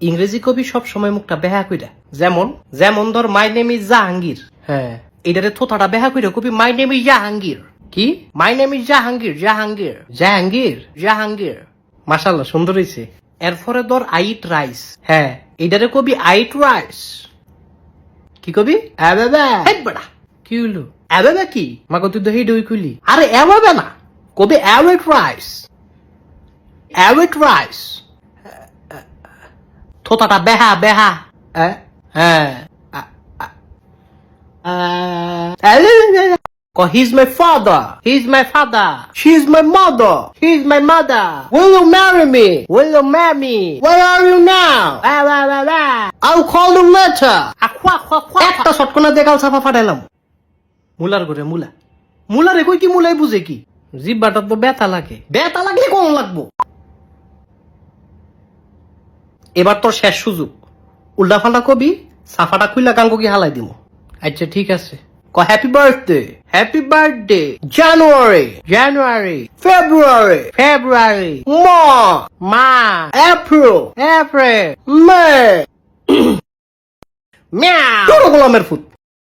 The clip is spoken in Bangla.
ইংরেজি কবি সব সময় মুখটা বেহা কইরা, যেমন যেমন ধর মাই নেম ইজ জাহাঙ্গীর। হ্যাঁ, এটারে থোথাটা বেহা কইরা কবি মাই নেম ইজ জাহাঙ্গীর। কি my name is Jahangir, Jahangir Jahangir Jahangir. মাশাআল্লাহ, সুন্দর হইছে। এরপরে ধর আই ইট রাইস। হ্যাঁ, এটারে কবি আই ইট রাইস। কি কবি? বড়া কি হইলো? কি মাগো তুই দহি দই খুলি। আরে না, কবি অ্যাওয়েট রাইস, অ্যাওয়েট রাইস। থোতাটা বেহা বেহা। হ্যাঁ, he's my father, he's my father, she's my mother, he's my mother. Will you marry me? Will you marry me? Where are you now? I'll call you later. একটা শটকনা দেখাল ছাপা ফাটাইলাম। মুলার ঘরে মুলা, মুলারে কই কি মুলাই বুঝে কি? জিব্বাটা তো ব্যথা লাগে, ব্যথা লাগলে কোন লাগবো? এবার তোর শেষ সুযোগ, উল্টা ফাল্টা কবি, সাফাটা খুইলা গাঙ্গো কি হালাই দিব। আচ্ছা ঠিক আছে, হ্যাপি বার্থডে, হ্যাপি বার্থডে, জানুয়ারি, জানুয়ারি, ফেব্রুয়ারি, ফেব্রুয়ারি, মার্চ, এপ্রিল, এপ্রিল, মে। মিয়াও গোলামের ফুট।